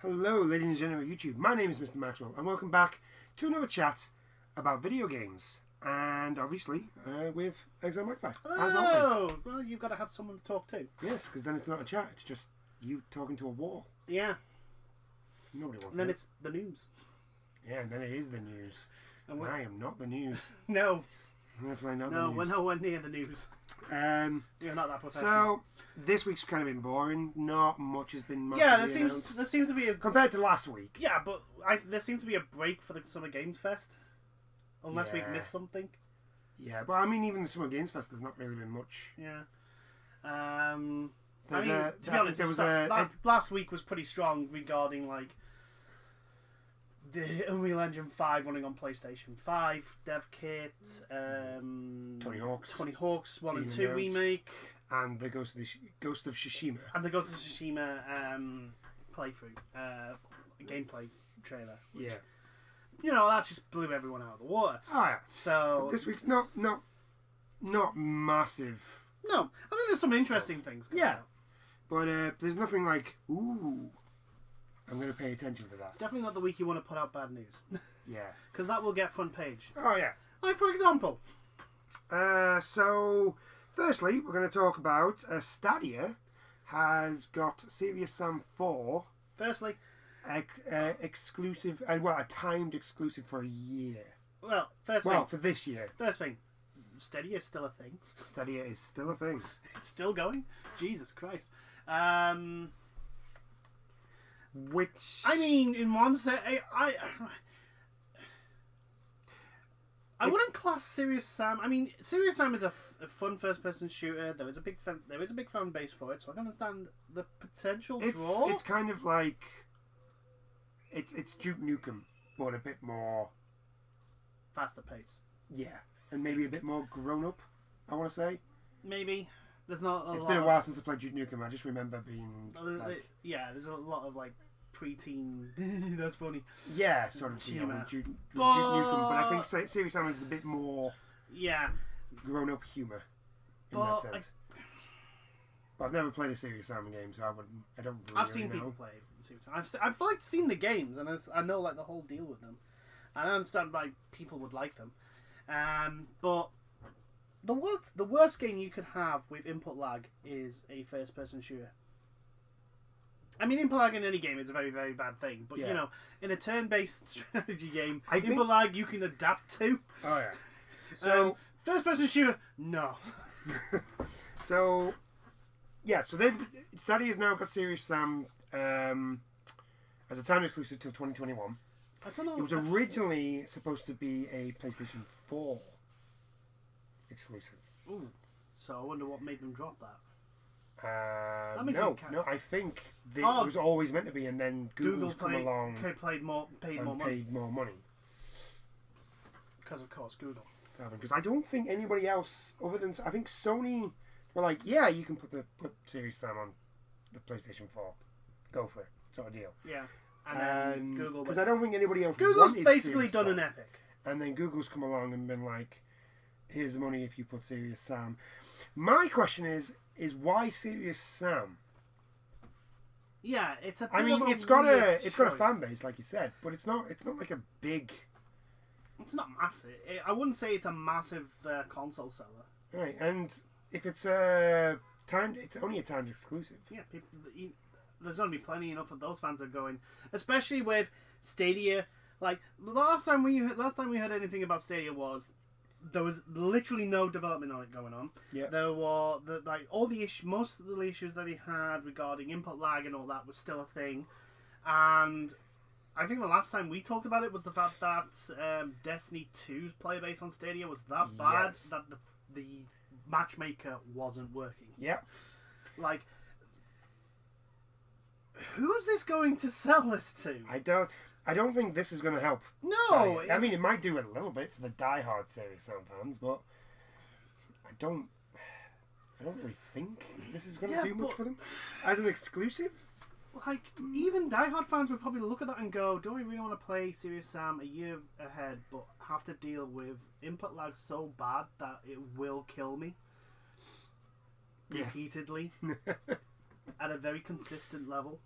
Hello, ladies and gentlemen of YouTube. My name is Mr. Maxwell, and welcome back to another chat about video games. And obviously, with Exile Magpie, as always. Oh, well, you've got to have someone to talk to. Yes, because then it's not a chat, it's just you talking to a wall. Yeah. Nobody wants And then that. it's the news. Yeah, and then it is the news. And I am not the news. No, Definitely not the no, news. we're nowhere near the news. You're not that professional. So, this week's kind of been boring. Not much has been massively Yeah, announced. there seems to be a Compared to last week. yeah, but there seems to be a break for the Summer Games Fest, unless we've Yeah. missed something. Yeah, but I mean, even the Summer Games Fest, there's not really been much. Yeah. There's to be honest, there was last week was pretty strong regarding like the Unreal Engine 5 running on PlayStation 5 dev kit, Tony Hawk's 1 and being 2 announced. remake, and the Ghost of Tsushima. and the Ghost of Tsushima playthrough, gameplay trailer. Which, Yeah. you know, that just blew everyone out of the water. Oh yeah. So So, this week's not massive, no, I mean there's some interesting things. Coming Yeah. out. but there's nothing like ooh. I'm going to pay attention to It's that. definitely not the week you want to put out bad news, Yeah. because that will get front page. Oh yeah. Like for example, So firstly, we're going to talk about Stadia has got Serious Sam 4 firstly, exclusive, a timed exclusive for a year. well, For this year. first thing, Stadia is still a thing. Stadia is still a thing. It's still going. Jesus Christ. Which I mean, in one sense, I wouldn't class Serious Sam. I mean, Serious Sam is a fun first-person shooter. There is a big fan base for it, so I can understand the potential draw. It's kind of like it's Duke Nukem, but a bit more, Faster pace, yeah, and maybe a bit more grown up. I want to say maybe. There's not a it's lot. been a while since I played Duke Nukem. I just remember being like, yeah, there's a lot of like preteen. That's funny. yeah, sort of Tsushima. with Duke Nukem. But I think Serious Sam is a bit more Yeah, grown up humour in But that sense. But I've never played a Serious Sam game, so I don't really I've seen know. people play Serious Sam. I've like seen the games, and I know like the whole deal with them. And I understand why people would like them. But the worst game you could have with input lag is a first-person shooter. I mean, input lag in any game is a very, very bad thing. But, Yeah. you know, in a turn-based strategy game, I think- input lag you can adapt to. Oh yeah. So First-person shooter, no. so yeah, so Stadia has now got Serious Sam as a time exclusive till 2021. I don't know. It was originally supposed to be a PlayStation 4 exclusive. Ooh. So I wonder what made them drop that. makes No, it kind no, I think it Oh. was always meant to be, and then Google's come along paid more and money. paid more money. Because, of course, Google. Because I don't think anybody else, other than I think Sony, were like, yeah, you can put Serious Sam on the PlayStation 4, go for it, sort of deal. Yeah. And then Google. Because I don't think anybody else. Google's wanted basically Serious done Sam. an Epic. And then Google's come along and been like, here's the money if you put Serious Sam. My question is why Serious Sam? Yeah, it's a. I bit mean, of a it's got weird a choice. fan base, like you said, but it's not like a big. It's not massive. I wouldn't say it's a massive console seller. Right, and if it's it's only a timed exclusive. Yeah, there's going to be plenty enough of those fans that are going, especially with Stadia. Like the last time we heard anything about Stadia was there was literally no development on it going on. Yeah. There were all the most of the issues that he had regarding input lag and all that was still a thing, and I think the last time we talked about it was the fact that Destiny 2's player base on Stadia was that bad Yes. that the matchmaker wasn't working. Yep. Like, who's this going to sell this to? I don't think this is going to help. No, I mean, it might do a little bit for the die-hard Serious Sam fans, but I don't really think this is going to do much for them as an exclusive. like even diehard fans would probably look at that and go, "Do I really want to play Serious Sam a year ahead, but have to deal with input lag so bad that it will kill me repeatedly at a very consistent level?"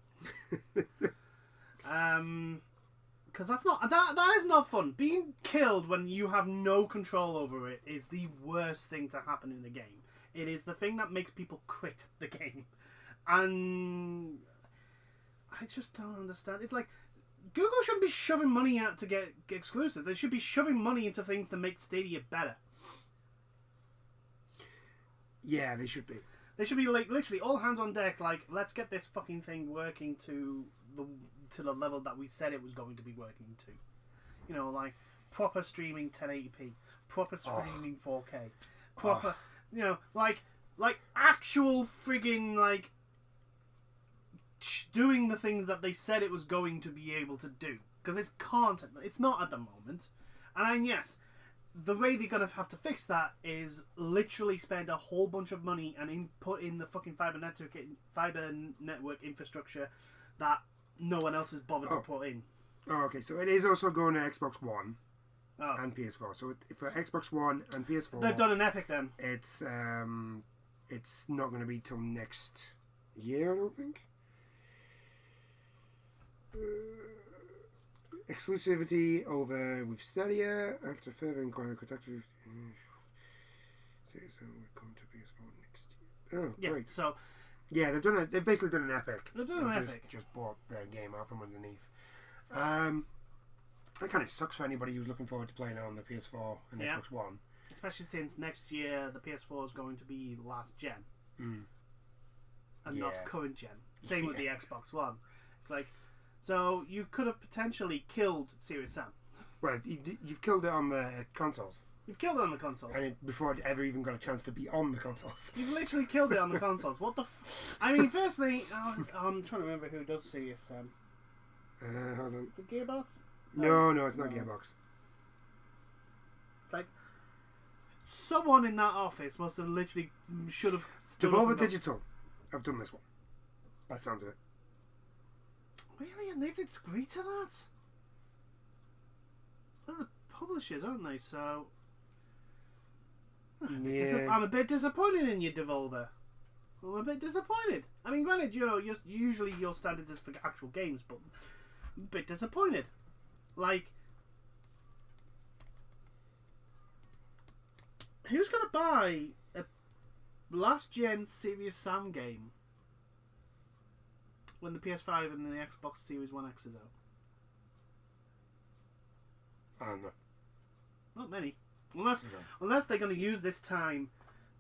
Because that is not fun. Being killed when you have no control over it is the worst thing to happen in the game. It is the thing that makes people quit the game. And I just don't understand. It's like, Google shouldn't be shoving money out to get exclusive. They should be shoving money into things to make Stadia better. Yeah, they should be. They should be like literally all hands on deck. Like, let's get this fucking thing working to the level that we said it was going to be working to. You know, like proper streaming 1080p, proper streaming 4K, proper. You know, like actual friggin' like doing the things that they said it was going to be able to do. Because it's not at the moment. And yes, the way they're going to have to fix that is literally spend a whole bunch of money and put in the fucking fiber network infrastructure that no one else has bothered to put in. Oh, okay. So it is also going to Xbox One and PS4. So for Xbox One and PS4... They've done an Epic then. It's not going to be till next year, I don't think. Exclusivity over with Stadia after further inquiry contacted. So we're coming to PS4 next year. Oh, yeah, great. So yeah, they've basically done an Epic. They've done an Epic. Just bought their game out from underneath. That kind of sucks for anybody who's looking forward to playing it on the PS4 and Xbox One. Especially since next year the PS4 is going to be last gen. And not current gen. Same with the Xbox One. It's like, so you could have potentially killed Serious Sam. Well, you've killed it on the consoles. You've killed it on the console. And before it ever even got a chance to be on the consoles. You've literally killed it on the consoles. What the I mean, firstly, I'm trying to remember who does Serious Sam. Hold on. The Gearbox? No, it's not Gearbox. It's like, someone in that office must have literally should have... Devolver Digital. I've done this one. By the sounds of it. Really? And they've agreed to that? They're the publishers, aren't they? So... I'm a bit disappointed in you, Devolver. I'm a bit disappointed. I mean, granted, you know, usually your standards is for actual games, but I'm a bit disappointed. Like, who's going to buy a last-gen Serious Sam game when the PS5 and the Xbox Series 1X is out? I don't know. Not many. Unless they're going to use this time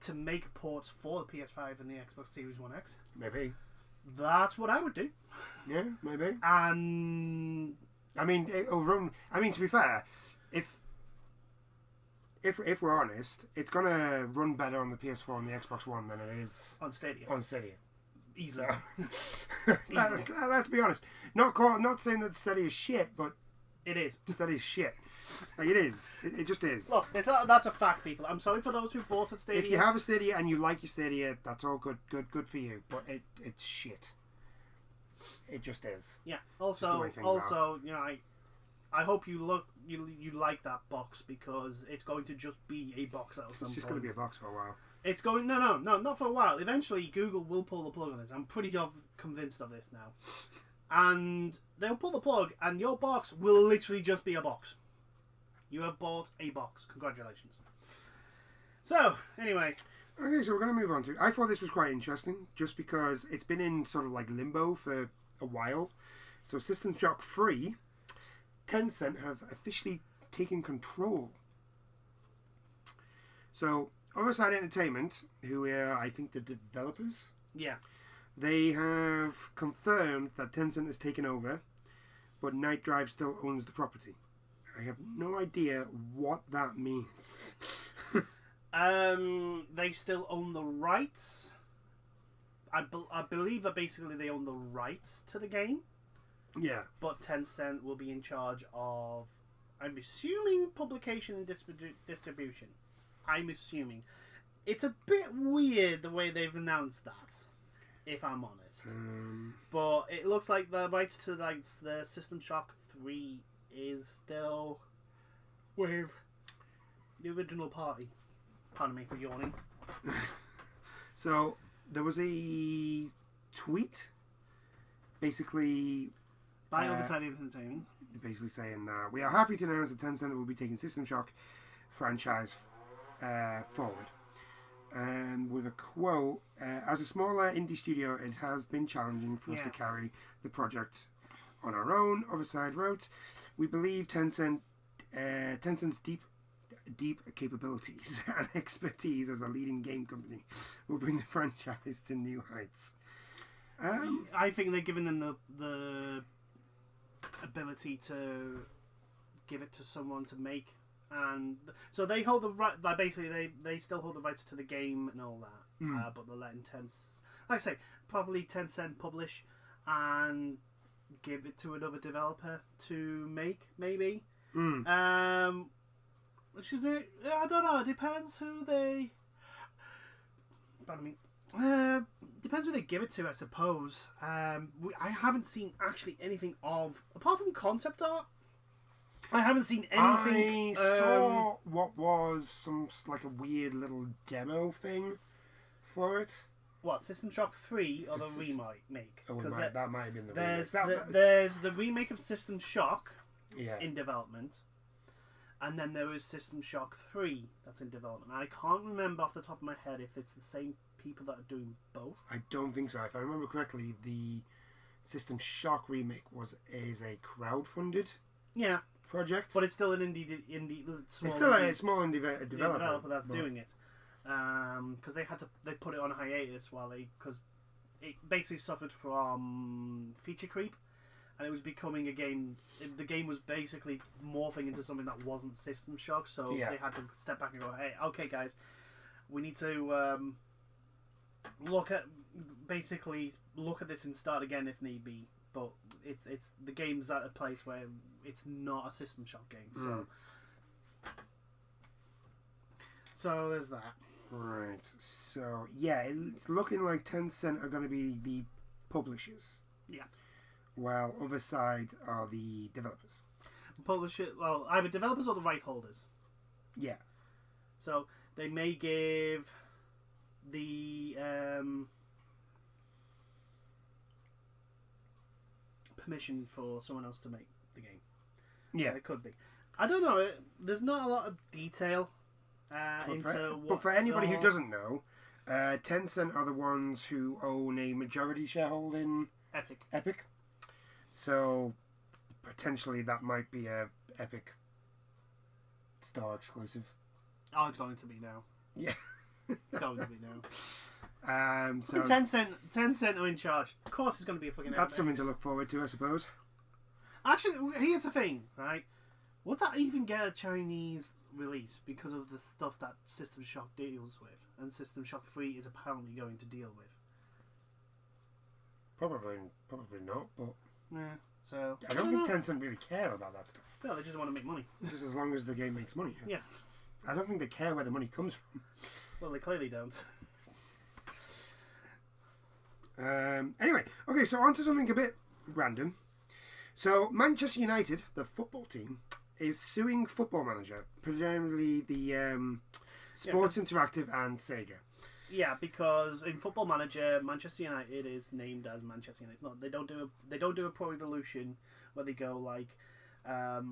to make ports for the PS5 and the Xbox Series 1X. Maybe. That's what I would do. Yeah, maybe. And I mean, to be fair, if we're honest, it's gonna run better on the PS4 and the Xbox One than it is on Stadia. Easily. Let's be honest. Not saying that Stadia is shit, but it is. Stadia is shit. Like, it is. It just is. Look, that's a fact, people. I'm sorry for those who bought a Stadia. If you have a Stadia and you like your Stadia, that's all good for you. But it's shit. It just is. Yeah. Also, you know, I hope you like that box because it's going to just be a box at some point. It's just going to be a box for a while. It's going no, not for a while. Eventually, Google will pull the plug on this. I'm pretty convinced of this now. And they'll pull the plug, and your box will literally just be a box. You have bought a box. Congratulations. So, anyway. Okay, so we're going to move on to... I thought this was quite interesting, just because it's been in sort of like limbo for a while. So System Shock 3, Tencent have officially taken control. So, Oversight Entertainment, who are, I think, the developers... Yeah. They have confirmed that Tencent has taken over, but Night Drive still owns the property. I have no idea what that means. They still own the rights. I believe that basically they own the rights to the game. Yeah. But Tencent will be in charge of, I'm assuming, publication and distribution. I'm assuming. It's a bit weird the way they've announced that, if I'm honest. But it looks like the rights to like the System Shock 3 is still with the original party. Pardon me for yawning. So there was a tweet basically By Overside Entertainment. Basically saying that we are happy to announce that Tencent will be taking System Shock franchise forward. And with a quote, as a smaller indie studio, it has been challenging for us to carry the project on our own. Overside wrote, we believe Tencent's deep capabilities and expertise as a leading game company will bring the franchise to new heights. I think they're giving them the ability to give it to someone to make, and so they hold the right. Like basically, they still hold the rights to the game and all that, but they're letting like I say, probably Tencent publish and give it to another developer to make, maybe. Which is it? I don't know. It depends who they. Pardon me. Depends who they give it to, I suppose. I haven't seen actually anything of, apart from concept art. I haven't seen anything. I saw what was like a weird little demo thing for it. What, System Shock 3 or the remake? Oh, that might have been the remake. There's the remake of System Shock yeah. in development. And then there is System Shock 3 that's in development. I can't remember off the top of my head if it's the same people that are doing both. I don't think so. If I remember correctly, the System Shock remake is a crowd-funded project. But it's still an indie small. It's still a small indie developer that's doing it. Because they put it on hiatus because it basically suffered from feature creep. And it was becoming a game. The game was basically morphing into something that wasn't System Shock, so they had to step back and go, "Hey, okay, guys, we need to look at this and start again if need be." But it's the game's at a place where it's not a System Shock game, so there's that. Right. So yeah, it's looking like Tencent are going to be the publishers. Yeah. While Overside are the developers. Either developers or the right holders. Yeah. So they may give the permission for someone else to make the game. Yeah. It could be. I don't know. There's not a lot of detail but for anybody who doesn't know, Tencent are the ones who own a majority shareholding Epic. So, potentially that might be a Epic Store exclusive. Oh, it's going to be now. Yeah. It's going to be now. So Tencent are in charge. Of course it's going to be a fucking That's something to look forward to, I suppose. Actually, here's the thing, right? Would that even get a Chinese release because of the stuff that System Shock deals with? And System Shock 3 is apparently going to deal with? Probably not, but... Yeah, so... I don't think Tencent really care about that stuff. No, they just want to make money. Just as long as the game makes money. Yeah. I don't think they care where the money comes from. Well, they clearly don't. Anyway, okay, so on to something a bit random. So, Manchester United, the football team, is suing Football Manager, presumably the Sports Interactive and Sega. Yeah, because in Football Manager, Manchester United is named as Manchester United. It's not. They don't do a Pro Evolution where they go like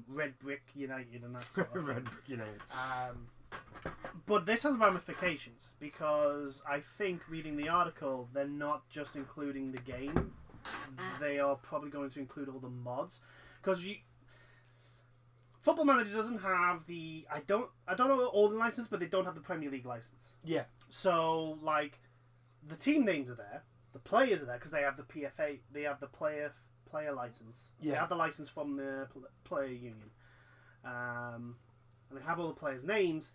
Red Brick United and that sort of Red Brick United. But this has ramifications because I think reading the article, they're not just including the game; they are probably going to include all the mods. Because Football Manager doesn't have the I don't know all the license, but they don't have the Premier League license. Yeah. So like, the team names are there, the players are there because they have the PFA, they have the player license. Yeah. They have the license from the player union, and they have all the players' names,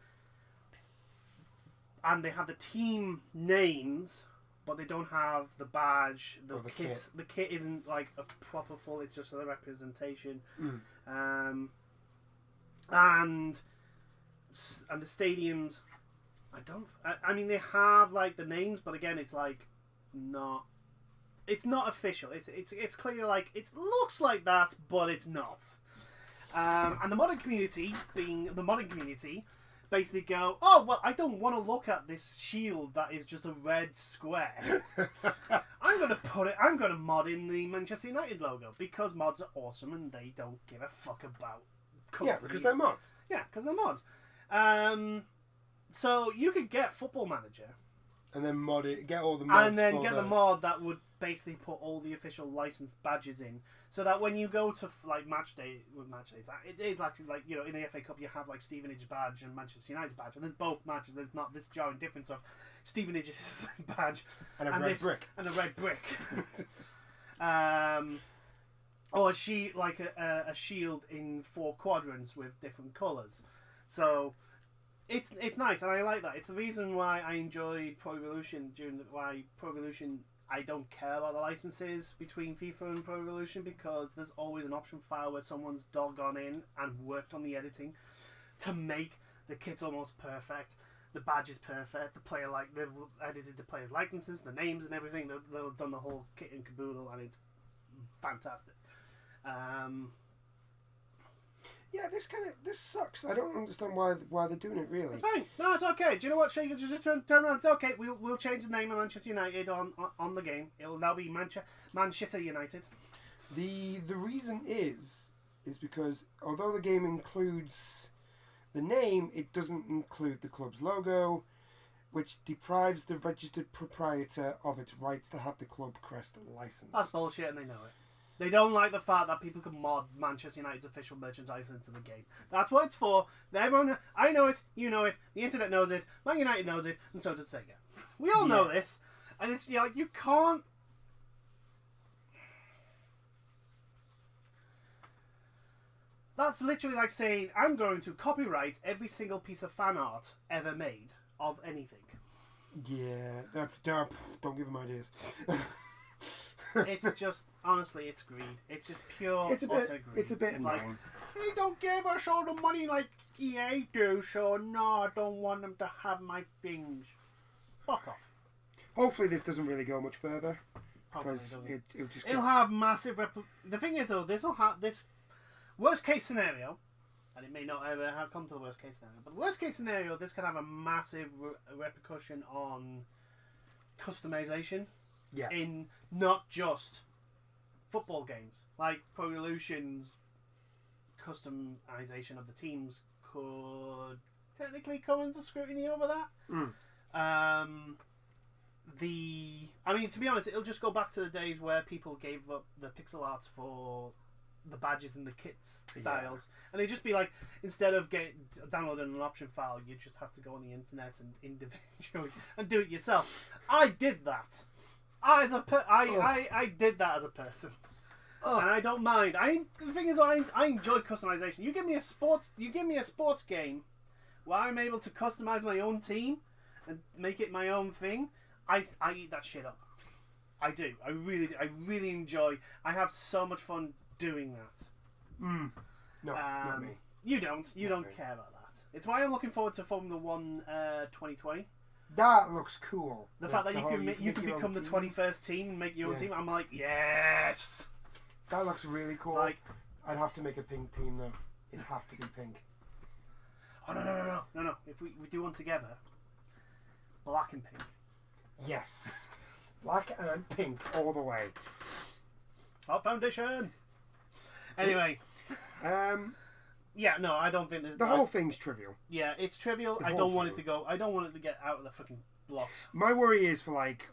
and they have the team names, but they don't have the badge. The kit. The kit isn't like a proper full. It's just a representation. And the stadiums, I mean, they have like the names, but again, it's like not. It's not official. It's clear like it looks like that, but it's not. And the modding community, being the modding community, basically go, oh, well, I don't want to look at this shield that is just a red square. I'm going to mod in the Manchester United logo because mods are awesome and they don't give a fuck about companies. Yeah, because they're mods. Yeah, because they're mods. So you could get Football Manager. And then mod it, get all the mods. And then get the mod that would basically put all the official licensed badges in. So that when you go to like match days, it is actually like, you know, in the FA Cup you have like Stevenage badge and Manchester United badge, and there's both matches. There's not this jarring difference of Stevenage's badge and a red brick. And a red brick. Or a shield in 4 quadrants with different colours. So it's nice, and I like that. It's the reason why I enjoyed Pro Evolution why Pro Evolution. I don't care about the licenses between FIFA and Pro Evolution because there's always an option file where someone's gone in and worked on the editing to make the kits almost perfect, the badge is perfect, they've edited the players' likenesses, the names and everything. They've done the whole kit and caboodle, and it's fantastic. Yeah, this sucks. I don't understand why they're doing it. Really, it's fine. No, it's okay. Do you know what? Shay, just turn around. It's okay. We'll change the name of Manchester United on the game. It'll now be Manchester United. The reason is because although the game includes the name, it doesn't include the club's logo, which deprives the registered proprietor of its rights to have the club crest licensed. That's bullshit, and they know it. They don't like the fact that people can mod Manchester United's official merchandise into the game. That's what it's for. Everyone, I know it, you know it, the internet knows it, Man United knows it, and so does Sega. We all know this, and it's you can't. That's literally like saying I'm going to copyright every single piece of fan art ever made of anything. Yeah, don't give them ideas. It's just, honestly, it's greed. It's just pure utter greed. It's a bit like, they don't give us all the money like EA do, so no, I don't want them to have my things. Fuck off. Hopefully this doesn't really go much further. Because it'll have massive... The thing is, though, this will have this worst case scenario, and it may not ever have come to the worst case scenario, but the worst case scenario, this could have a massive repercussion on customization. Yeah. In not just football games. Like Pro Evolution's customization of the teams could technically come into scrutiny over that. To be honest, it'll just go back to the days where people gave up the pixel arts for the badges and the kits styles, and they'd just be like, instead of downloading an option file, you just have to go on the internet and individually and do it yourself. I did that. I did that as a person, and I don't mind. The thing is, I enjoy customization. You give me a sports game where I'm able to customize my own team and make it my own thing. I eat that shit up. I do. I really enjoy. I have so much fun doing that. No, not me. You don't. You don't care about that. It's why I'm looking forward to Formula 1 2020. That looks cool. The fact that you can become the 21st team and make your own team. I'm like, yes. That looks really cool. Like, I'd have to make a pink team though. It'd have to be pink. Oh no! If we do one together, black and pink. Yes, black and pink all the way. Hot foundation. Anyway. Yeah, no, I don't think there's... The whole thing's trivial. Yeah, it's trivial. I don't want it to go... I don't want it to get out of the fucking blocks. My worry is for, like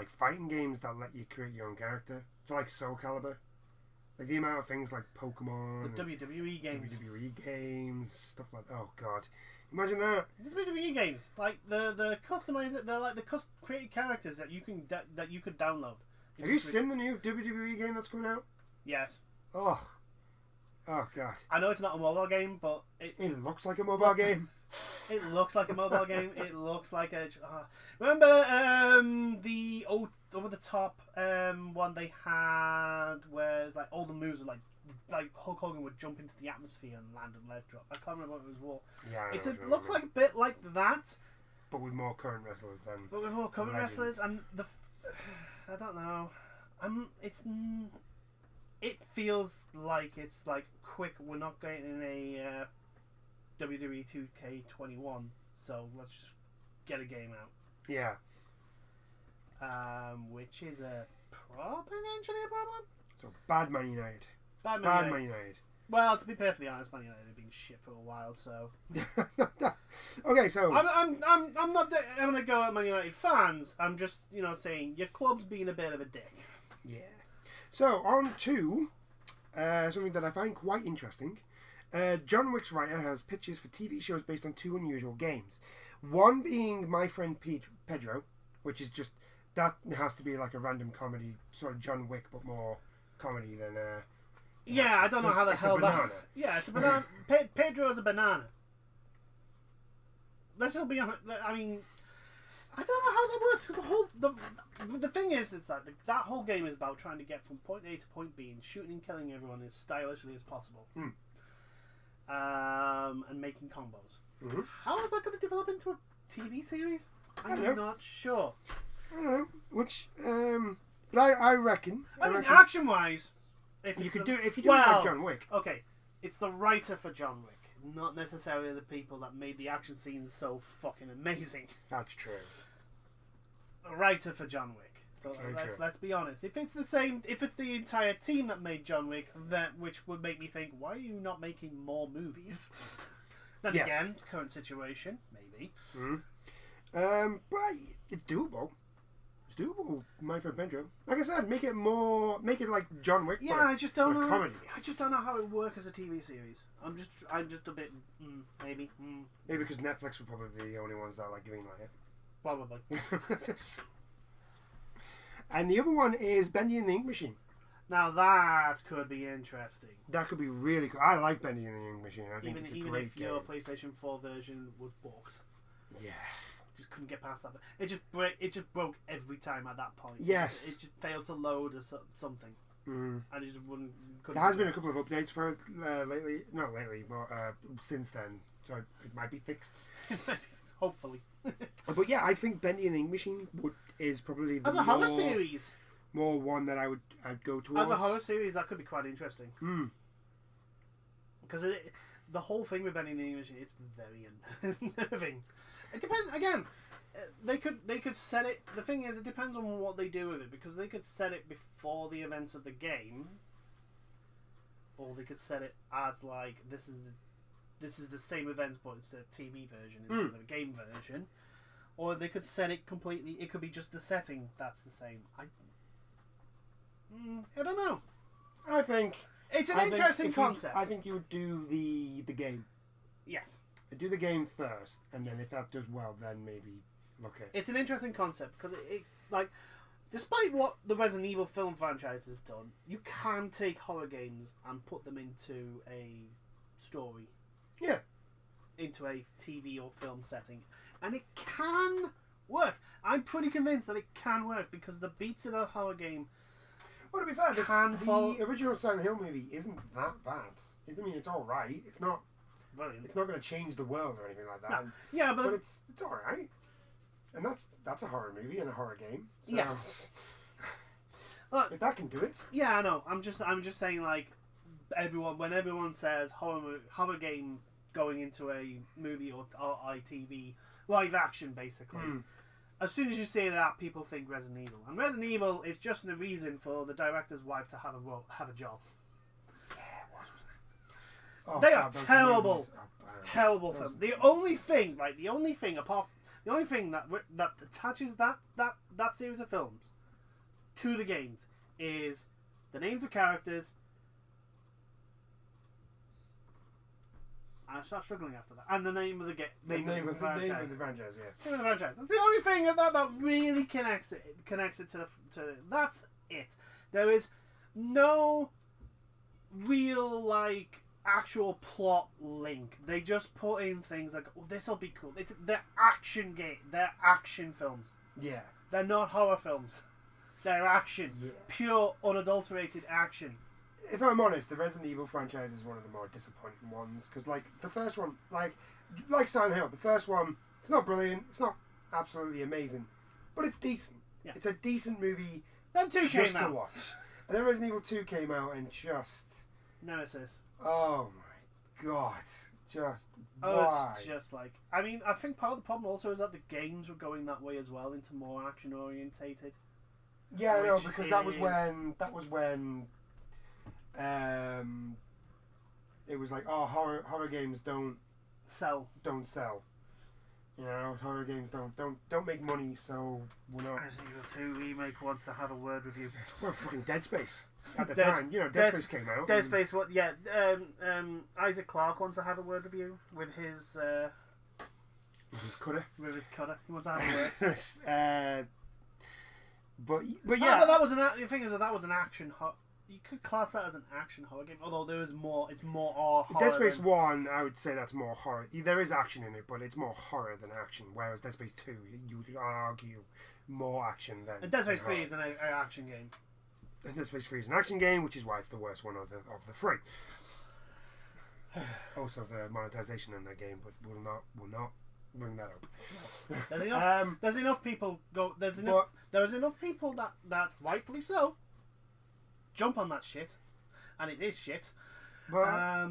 fighting games that let you create your own character. So, like, Soul Calibur. Like, the amount of things like Pokemon... The WWE games. WWE games, stuff like... Oh, God. Imagine that. The WWE games. Like, the customized... They're like the created characters that you could download. Have you seen the new WWE game that's coming out? Yes. Oh, God. I know it's not a mobile game, but... It looks like a mobile game. It looks like a mobile game. It looks like a... remember the over-the-top one they had where it's like all the moves were like Hulk Hogan would jump into the atmosphere and land and leg drop. I can't remember what it was. Yeah, it looks like a bit like that. But with more current wrestlers than... But with more current wrestlers and the... I don't know. It feels like it's like quick. We're not getting a WWE 2K21, so let's just get a game out. Yeah. Which is potentially a problem. So bad Man United. Bad Bad United. Man United. Well, to be perfectly honest, Man United have been shit for a while, so Okay, so I'm not going to go at Man United fans. I'm just saying your club's being a bit of a dick. yeah. So on to something that I find quite interesting. John Wick's writer has pitches for TV shows based on 2 unusual games. One being My Friend Pedro, which is just that has to be like a random comedy, sort of John Wick, but more comedy than. Yeah, I don't know how the hell banana. that. Yeah, it's a banana. Pedro's a banana. Let's just be honest. I mean, I don't know how that works because the thing is that that whole game is about trying to get from point A to point B and shooting and killing everyone as stylishly as possible. And making combos. Mm-hmm. How is that going to develop into a TV series? I don't I'm know. not sure. I don't know which. But I reckon. I mean, action-wise, if you it's could the- do if you do it like well, John Wick. Okay, it's the writer for John Wick, not necessarily the people that made the action scenes so fucking amazing. That's true. The writer for John Wick. So Very true. let's be honest. If it's the entire team that made John Wick, which would make me think, why are you not making more movies? Then Yes. again, current situation, maybe. But it's doable. It's doable. My Friend Pedro. Like I said, make it like John Wick. Yeah, but I just don't for a know. comedy. I just don't know how it would work as a TV series. I'm just a bit maybe. Maybe because Netflix would probably be the only ones that like greenlight it. Probably. And the other one is Bendy and the Ink Machine. Now that could be interesting. That could be really cool. I like Bendy and the Ink Machine. I think it's a Even great if game. your PlayStation 4 version was borked. Yeah. Just couldn't get past that. It just broke every time at that point. Yes. It just failed to load or something, and it just wouldn't. There has been a couple of updates for it lately. Not lately, but since then. So it might be fixed. Hopefully. But yeah, I think Bendy and the Ink Machine is probably the As a horror series. more one that I'd go towards. As a horror series, that could be quite interesting. Because the whole thing with Bendy and the Ink Machine, it's very unnerving. It depends. Again, they could set it. The thing is, it depends on what they do with it, because they could set it before the events of the game, or they could set it as like this is the same events, but it's a TV version instead of a game version, or they could set it completely. It could be just the setting that's the same. I don't know. I think It's an interesting concept. I think you would do the game. Yes. Do the game first, and then if that does well, then maybe look at. It's an interesting concept because it like, despite what the Resident Evil film franchise has done, you can take horror games and put them into a story. Yeah. Into a TV or film setting, and it can work. I'm pretty convinced that it can work because the beats in a horror game. Well, to be fair, the original Silent Hill movie isn't that bad. I mean, it's all right. It's not. Brilliant. It's not going to change the world or anything like that. No. Yeah, but it's all right. And that's a horror movie and a horror game. So yes. Look, if that can do it. Yeah, I know. I'm just saying, like, when everyone says horror game going into a movie or ITV live action, basically. As soon as you say that, people think Resident Evil, and Resident Evil is just a reason for the director's wife to have a job. Oh, They are those terrible, movies are bad. terrible films. The only thing that attaches that series of films to the games is the names of characters. I start struggling after that, and the name of the Name of the franchise, yeah. Name of the franchise. That's the only thing that really connects it to that's it. There is no real like actual plot link. They just put in things like, oh, this will be cool. It's they're action game. They're action films. Yeah. They're not horror films. They're action. Yeah. Pure, unadulterated action. If I'm honest, the Resident Evil franchise is one of the more disappointing ones because, like, the first one, like Silent Hill, the first one, it's not brilliant, it's not absolutely amazing, but it's decent. Yeah. It's a decent movie. Then 2 just came to out. watch. And then Resident Evil 2 came out and just, Nemesis. oh my god, Just Oh, why? it's just like I mean, I think part of the problem also is that the games were going that way as well, into more action orientated. Yeah, I know, which because is- that was when it was like, oh, horror games don't So sell. You know, horror games don't make money, so we're not. Resident Evil 2 remake wants to have a word with you. Well, fucking Dead Space at the Dead- time. You know, Dead- Dead Space came out. Dead and- Space, what? Yeah, Isaac Clarke wants to have a word with you with his His cutter. cutter. He wants to have a word. But Ah, yeah, but that was the thing is that was an action. You could class that as an action horror game, although there is more. It's more horror. Dead Space than- 1, I would say that's more horror. There is action in it, but it's more horror than action. Whereas Dead Space 2, you would argue more action than. And Dead Space than 3 horror. is an action game. And Dead Space 3 is an action game, which is why it's the worst one of the three. Also, the monetization in that game, but we'll not bring that up. There's enough. There's enough people go. There's enough people that rightfully so jump on that shit, and it is shit. But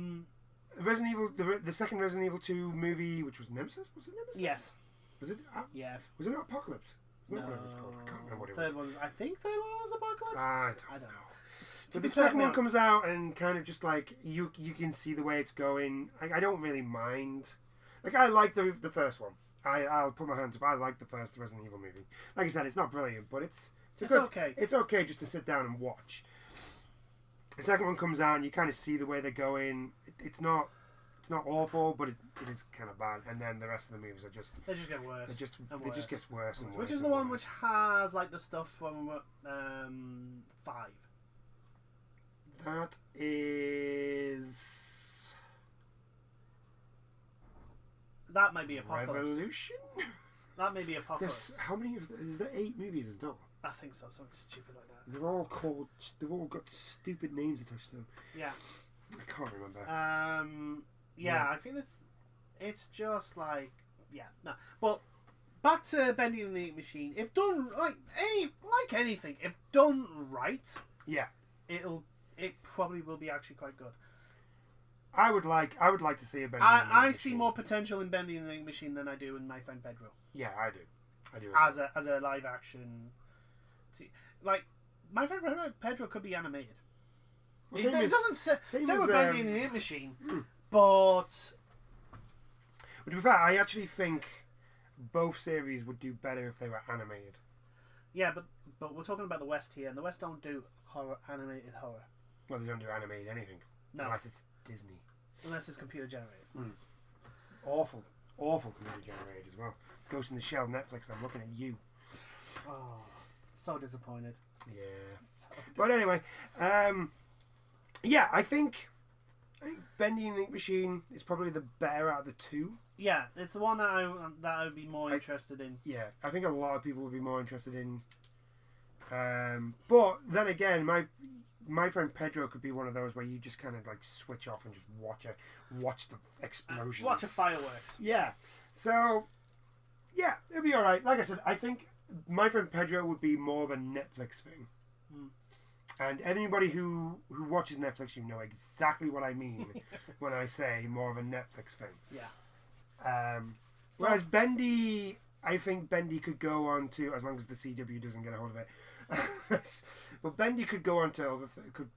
Resident Evil, the second Resident Evil 2 movie, which was Nemesis, was it Nemesis? Yes. Was it? Yes. Was it not Apocalypse? Was No. that what it was called? I can't remember what it Third was. one. I think third one was Apocalypse. I I don't know. So be the fair, second one now- comes out and kind of just like you can see the way it's going. I don't really mind. Like I like the first one. I'll put my hands up. I like the first Resident Evil movie. Like I said, it's not brilliant, but it's good. Okay. It's okay just to sit down and watch. The second one comes out and you kind of see the way they're going. It's not awful, but it is kind of bad. And then the rest of the movies are just They just get worse. it just worse. gets worse and worse. Which is and the one worse. which has like the stuff from 5. That is That might be Apocalypse. Revolution. That may be Apocalypse. There's how many? Is there 8 movies in total? I think so. Something stupid like that. They're all called. They've all got stupid names attached to them. Yeah. I can't remember. Yeah, Yeah. I think it's just like no. But back to Bendy and the Ink Machine. If done anything, if done right, Yeah, it probably will be actually quite good. I would like to see a Bendy. I see more potential in Bendy and the Ink Machine than I do in My Friend Pedro Yeah, I do. as a live action. Like My Friend Pedro could be animated. Well, It same as- doesn't say same with as, Bendy and the Ink Machine, Mm. but But to be fair, I actually think both series would do better if they were animated. yeah, but we're talking about the West here, and the West don't do animated horror. Well, they don't do animated anything No, unless it's Disney. unless it's computer generated. Awful computer generated as well. Ghost in the Shell, Netflix. I'm looking at you. Oh, so disappointed. Yeah. So But anyway, yeah, I think Bendy and the Ink Machine is probably the better out of the two. yeah, it's the one that I would be more interested in. Yeah, I think a lot of people would be more interested in. But then again, my friend Pedro could be one of those where you just kind of like switch off and just watch the explosions. Watch the fireworks. Yeah. So, yeah, it'll be all right. Like I said, I think my friend Pedro would be more of a Netflix thing. Mm. And anybody who watches Netflix, you know exactly what I mean when I say more of a Netflix thing. Yeah. Whereas Bendy, I think Bendy could go on to, as long as the CW doesn't get a hold of it, but Bendy could go on to could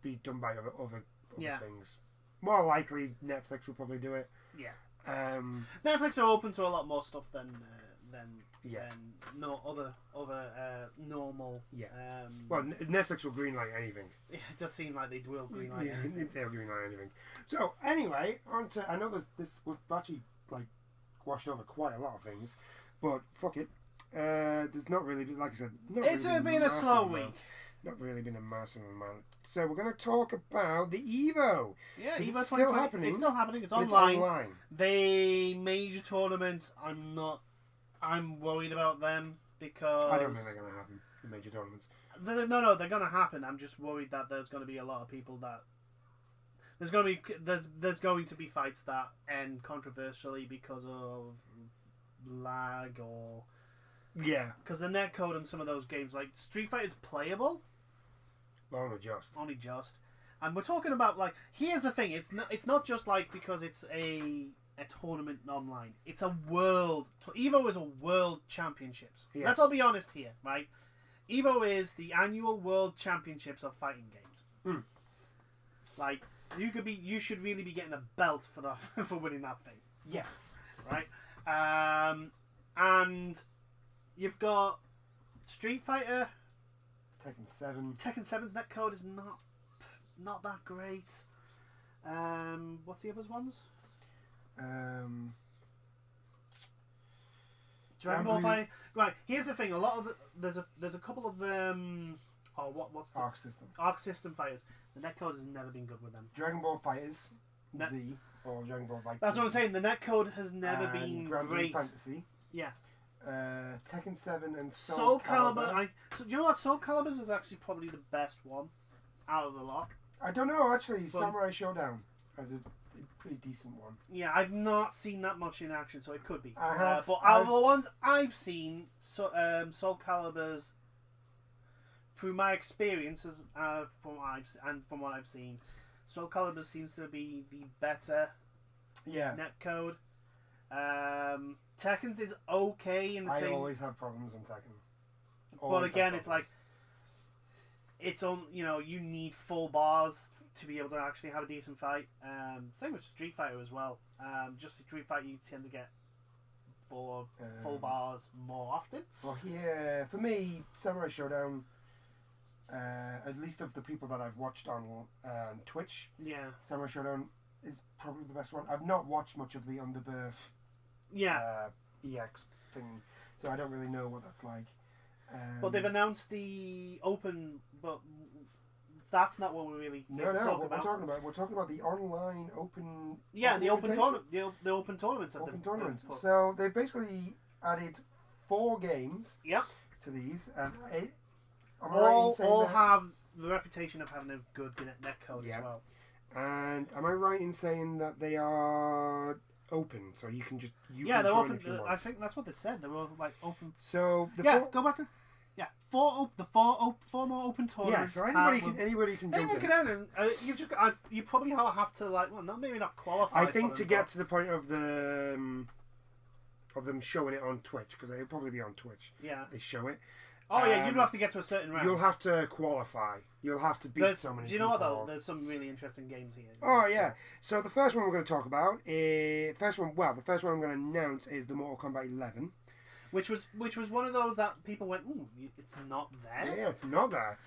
be done by other Yeah. things. More likely, Netflix will probably do it. Yeah. Um, Netflix are open to a lot more stuff than Yeah. no other normal. Yeah. Well, well, Netflix will greenlight anything. it does seem like they will greenlight. Yeah, they'll greenlight anything. So anyway, on to I know we've actually like washed over quite a lot of things, but fuck it. There's not really, like I said, It's really been a massive slow amount. week. Not really been a massive amount. So we're going to talk about the Evo. Yeah, Is it Evo still 2020. happening? It's still happening. It's It's online. online. The major tournaments, I'm worried about them because I don't think they're going to happen. The major tournaments. No, they're going to happen. I'm just worried that there's going to be a lot of people that there's going to be fights that end controversially because of lag or Yeah. because the netcode in some of those games, like Street Fighter's playable, Well, not just. only just, And we're talking about like, here's the thing: it's not just like because it's a tournament online. It's a world. Evo is a world championships. Yeah. Let's all be honest here, right? Evo is the annual world championships of fighting games. Mm. Like you should really be getting a belt for that for winning that thing, Yes. right? And you've got Street Fighter. Tekken 7. Tekken 7's netcode is not that great. What's the other ones? Dragon Ball Fight. Right. Here's the thing. A lot of there's a couple of what's the Arc System fighters. The netcode has never been good with them. Dragon Ball Fighters. Z. Or Dragon Ball Fighter. That's what I'm saying. The netcode has never been Grand Blue great. Fantasy. Yeah. Tekken 7 and Soul Calibur. So do you know what? Soul Calibur's is actually probably the best one out of the lot. I don't know actually. Samurai Showdown as a pretty decent one. Yeah, I've not seen that much in action, so it could be. I have. But out of the ones I've seen, Soul Calibur's, through my experiences, from what I've seen, Soul Calibur seems to be the better netcode. Tekken's is okay in the same. I always have problems on Tekken. But again, it's like it's on. You need full bars to be able to actually have a decent fight. Same with Street Fighter as well. Just Street Fighter, you tend to get full bars more often. Well, yeah, for me, Samurai Showdown. At least of the people that I've watched on Twitch, Samurai Showdown is probably the best one. I've not watched much of the Underbirth EX thing, so I don't really know what that's like. But they've announced the open, but that's not what we're really what we're talking about. We're talking about the online open. Yeah, the open tournament, the open tournaments. So they've basically added 4 games. Yep. To these, and all have the reputation of having a good netcode as well. And am I right in saying that they are open, so you can just they're open. I think that's what they said. They were like open. So go back to four more open tournaments. Yeah, so anybody can jump in. Can and you probably have to maybe not qualify. I think to get to the point of them showing it on Twitch, because it'll probably be on Twitch. Yeah, they show it. Oh yeah, you'd have to get to a certain round. You'll have to qualify. You'll have to beat so many. Do you know what though? There's some really interesting games here. Oh yeah. So the first one we're going to talk about is the first one I'm going to announce is the Mortal Kombat 11, which was one of those that people went, "Ooh, it's not there." Yeah, it's not there.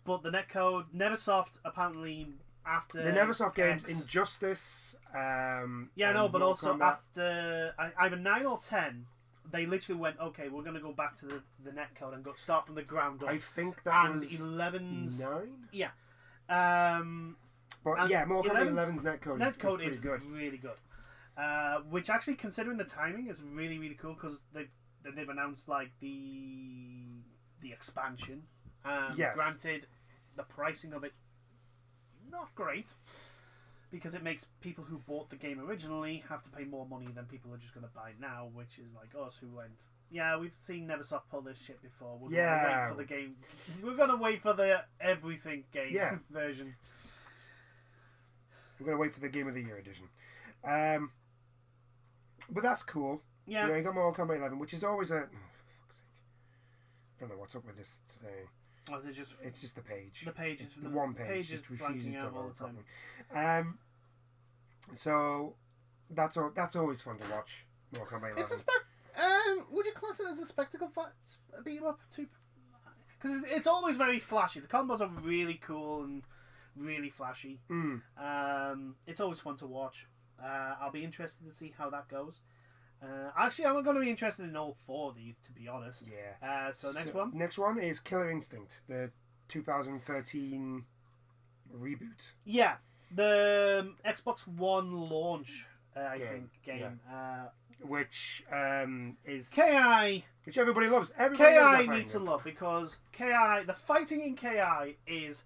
But the netcode Neversoft apparently after the Neversoft games, Injustice. but also Kombat. After either 9 or 10. They literally went, okay, we're going to go back to the netcode and start from the ground up. I think that was 11's 9? Yeah. But yeah, Mortal Kombat 11's netcode is good. Really good. Which actually, considering the timing, is really, really cool because they've announced like the expansion. Yes. Granted, the pricing of it, not great. Because it makes people who bought the game originally have to pay more money than people who are just going to buy now, which is like us who went, yeah, we've seen Neversoft pull this shit before. We're going to wait for the game. We're going to wait for the everything game version. We're going to wait for the Game of the Year edition. But that's cool. Yeah. You got Mortal Kombat 11, which is always a... Oh, for fuck's sake. I don't know what's up with this today. Oh, is it just... It's just the page. The page is... The one page just refuses to out all the time. Properly. So that's always fun to watch. Mortal Kombat 11. It's would you class it as a spectacle fight? Beat 'em up too? Because it's always very flashy. The combos are really cool and really flashy. It's always fun to watch. I'll be interested to see how that goes. Actually, I'm going to be interested in all 4 of these, to be honest. Yeah. So next one? Next one is Killer Instinct, the 2013 reboot. Yeah. The Xbox One launch, game. Yeah. Which is... KI. Which everybody loves. KI needs some love because KI, the fighting in KI is...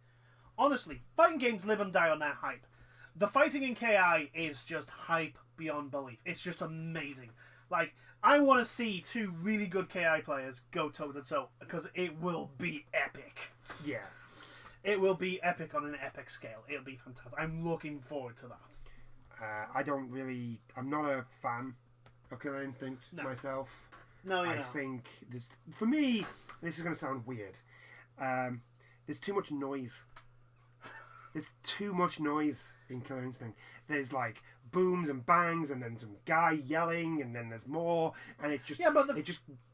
Honestly, fighting games live and die on their hype. The fighting in KI is just hype beyond belief. It's just amazing. Like, I want to see 2 really good KI players go toe-to-toe because it will be epic. Yeah. It will be epic on an epic scale. It'll be fantastic. I'm looking forward to that. I'm not a fan of Killer Instinct myself. No, I think this, for me, this is going to sound weird. There's too much noise. There's too much noise in Killer Instinct. There's like booms and bangs, and then some guy yelling, and then there's more, and it just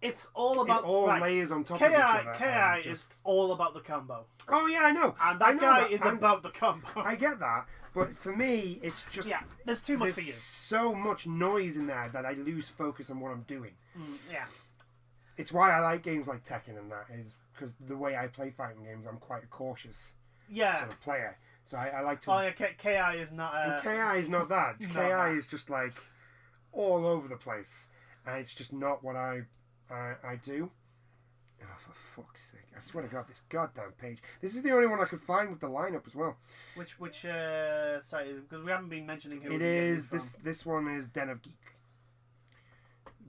it's all about layers on top of each other. KI is all about the combo. Oh yeah, I know. And that guy is about the combo. I get that, but for me, it's just there's too much for you. So much noise in there that I lose focus on what I'm doing. Yeah, it's why I like games like Tekken, and that is because the way I play fighting games, I'm quite a cautious sort of player. So I like to. Oh yeah, KI is not. KI is not that. KI is just like all over the place, and it's just not what I do. Oh, for fuck's sake! I swear to God, this goddamn page. This is the only one I could find with the lineup as well. Which site is? Because we haven't been mentioning who it is. This one is Den of Geek.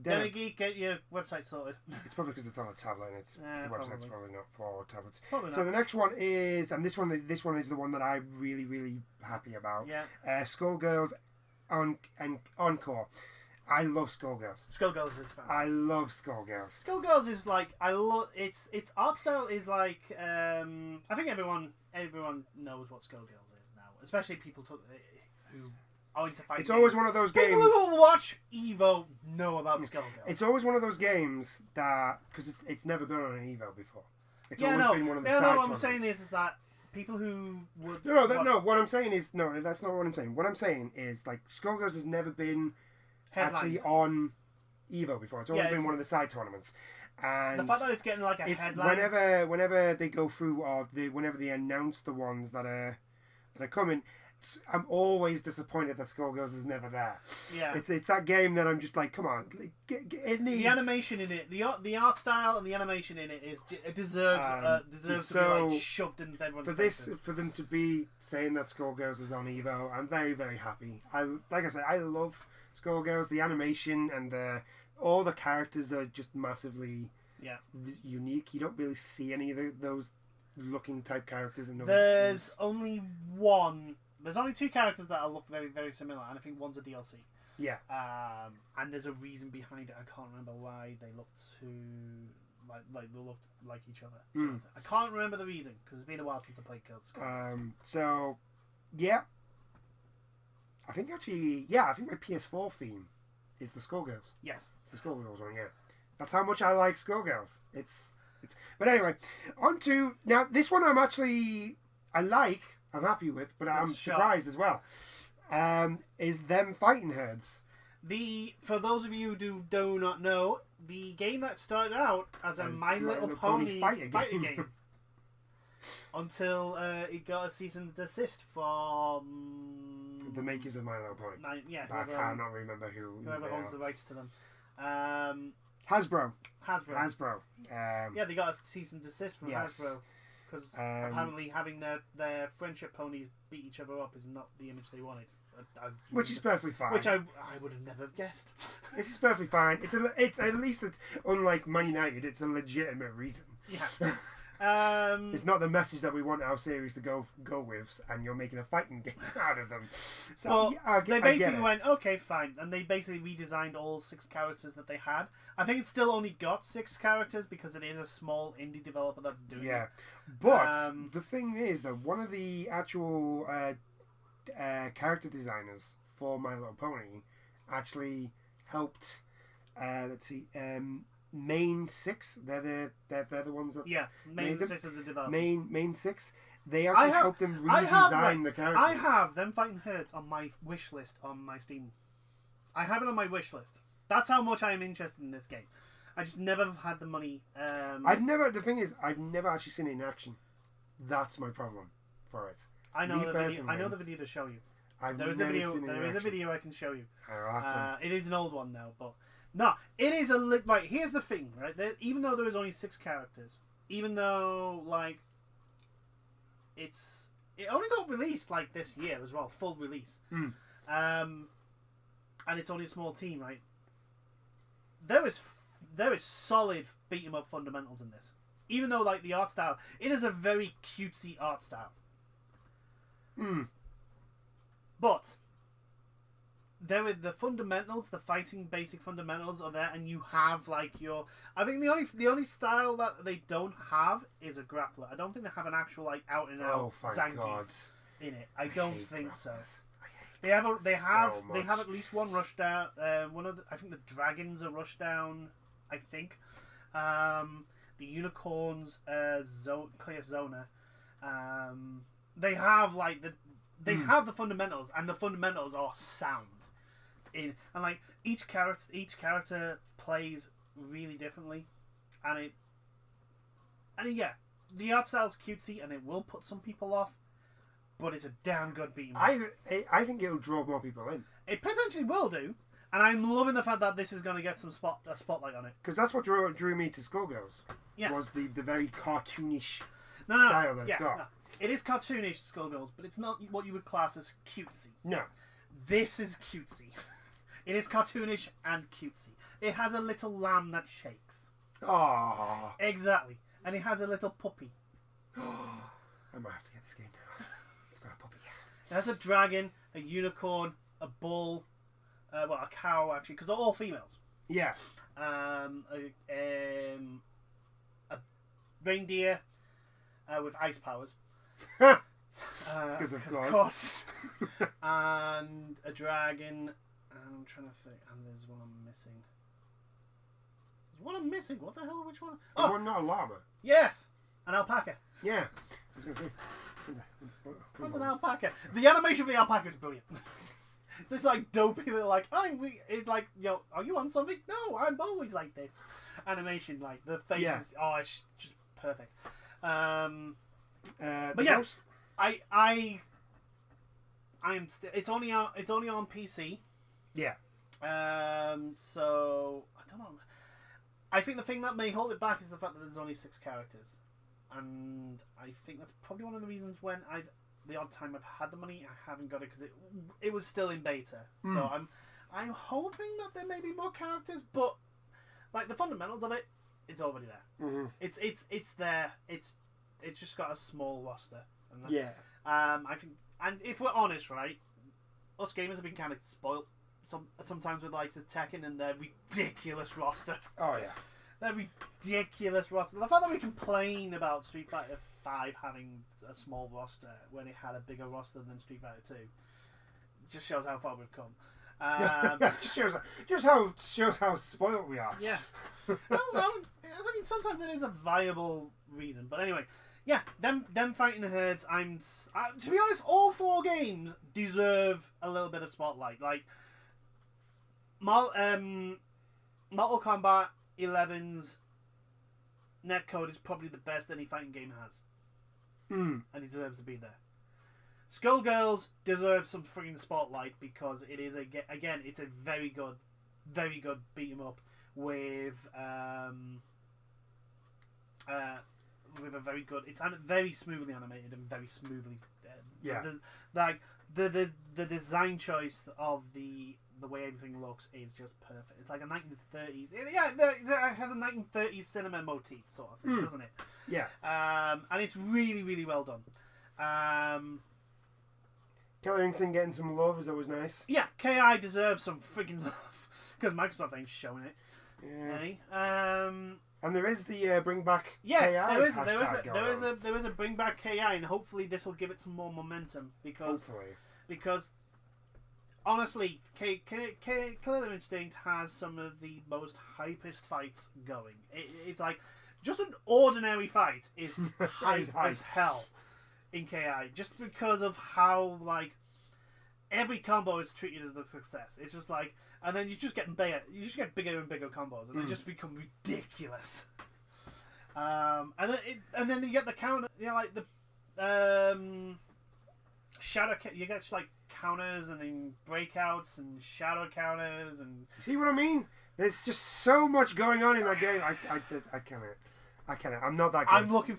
Den of Geek, get your website sorted. It's probably because it's on a tablet, and the website's probably not for tablets. Probably not. So the next one is, and this one is the one that I'm really, really happy about. Yeah. Skullgirls and Encore. I love Skullgirls. Skullgirls is fantastic. I love Skullgirls. Skullgirls is like its art style is like I think everyone knows what Skullgirls is now, especially people who are into fighting. It's always one of those games. People who watch Evo know about Skullgirls. It's always one of those games that because it's never been on an Evo before. It's always been one of the side what tournaments. I'm saying is that people who would no. What I'm saying is that's not what I'm saying. What I'm saying is like Skullgirls has never been actually on Evo before. It's always been one of the side tournaments. And the fact that it's getting like a headline. Whenever they go through or whenever they announce the ones that are coming, I'm always disappointed that Skullgirls is never there. Yeah, it's that game that I'm just like, come on, it needs the animation in it, the art style and the animation in it deserves to be like shoved in everyone's faces. For them to be saying that Skullgirls is on Evo, I'm very, very happy. Like I said, I love Skullgirls. The animation and all the characters are just massively unique. You don't really see any of those looking type characters in There's only two characters that look very, very similar, and I think one's a DLC. Yeah. And there's a reason behind it. I can't remember why they look like they looked like each other. I can't remember the reason because it's been a while since I played Skullgirls. So, yeah. I think my PS4 theme is the Skullgirls. Yes. It's the Skullgirls one, yeah. That's how much I like Skullgirls. But anyway, on to... Now, this one I'm happy with, but I'm surprised as well. Is them fighting herds. For those of you who do not know, the game that started out as a My Little Pony fighting game. Until it got a cease and desist from the makers of My Little Pony. I cannot remember whoever owns the rights to them. Hasbro. They got a cease and desist from Hasbro because apparently having their friendship ponies beat each other up is not the image they wanted. Which is perfectly fine. Which I would have never guessed. It is perfectly fine. It's at least unlike Man United. It's a legitimate reason. Yeah. It's not the message that we want our series to go with, and you're making a fighting game out of them. So they basically went, okay, fine, and they basically redesigned all 6 characters that they had. I think it's still only got 6 characters because it is a small indie developer that's doing it. Yeah, but the thing is that one of the actual character designers for My Little Pony actually helped. Main 6, they're the ones that Main 6 of the developers. Main 6, they actually helped them redesign the characters. I have them fighting herds on my wish list on my Steam. I have it on my wish list. That's how much I am interested in this game. I just never have had the money. The thing is, I've never actually seen it in action. That's my problem for it. I know the video to show you. There is a video I can show you. It is an old one now, but. No, it is right. Here's the thing, right? Even though there is only 6 characters, even though it only got released this year as well, full release, and it's only a small team, right? There is solid beat 'em up fundamentals in this. even though like the art style, it is a very cutesy art style. But there are the fundamentals, the fighting basic fundamentals are there, and you have like your. I think the only style that they don't have is a grappler. I don't think they have an actual like out and out Zangief in it. I don't think so. They have at least one rushdown. I think the dragons are rushdown. I think the unicorns, Clear Zona. They have like they have the fundamentals, and the fundamentals are sound. And like each character plays really differently, and the art style's cutesy, and it will put some people off, but it's a damn good beat 'em up. I think it'll draw more people in. It potentially will do, and I'm loving the fact that this is going to get a spotlight on it. Because that's what drew me to Skullgirls. Yeah. Was the very cartoonish style that it's got. No. It is cartoonish Skullgirls, but it's not what you would class as cutesy. No. This is cutesy. It is cartoonish and cutesy. It has a little lamb that shakes. Aww. Exactly. And it has a little puppy. I might have to get this game. It's got a puppy. It has a dragon, a unicorn, a bull, a cow actually, because they're all females. Yeah. A reindeer with ice powers. Because of course. And a dragon. And I'm trying to think. And there's one I'm missing. There's one I'm missing. What the hell? Which one? Oh, one not a llama. Yes, an alpaca. Yeah. I was going to say. What's an alpaca? The animation for the alpaca is brilliant. It's just like dopey. They're like, it's like, are you on something? No, I'm always like this. Animation, like the face is, it's just perfect. But yeah, ghost? it's only on PC. Yeah. So I don't know. I think the thing that may hold it back is the fact that there's only 6 characters, and I think that's probably one of the reasons when the odd time I've had the money, I haven't got it because it was still in beta. So I'm hoping that there may be more characters, but like the fundamentals of it, it's already there. Mm-hmm. It's there. It's just got a small roster. And yeah. I think, and if we're honest, right, us gamers have been kind of spoilt sometimes with like the Tekken and their ridiculous roster. Oh yeah. Their ridiculous roster. The fact that we complain about Street Fighter V having a small roster when it had a bigger roster than Street Fighter 2 just shows how far we've come. shows how spoiled we are. Yeah. I mean, sometimes it is a viable reason, but anyway, yeah, them fighting herds. To be honest, all 4 games deserve a little bit of spotlight. Like, Mortal Kombat 11's netcode is probably the best any fighting game has, and it deserves to be there. Skullgirls deserves some freaking spotlight because it is it's a very good beat 'em up with a very good. It's very smoothly animated and very smoothly. The design choice of the way everything looks is just perfect. It's like a 1930s. Yeah, it has a 1930s cinema motif sort of thing, doesn't it? Yeah. And it's really, really well done. Killer Instinct getting some love is always nice. Yeah, KI deserves some freaking love because Microsoft ain't showing it. Yeah. Hey? And there is the bring back. Yes, KI there is a bring back KI, and hopefully this will give it some more momentum because honestly, Killer Instinct has some of the most hypest fights going. It's like just an ordinary fight is hype as hell in KI, just because of how like every combo is treated as a success. It's just like, and then you just get bigger and bigger combos, and they just become ridiculous. And then you get the counter, like the shadow. You get like counters and then breakouts and shadow counters and. See what I mean? There's just so much going on in that game. I can't. I'm not that good. I'm looking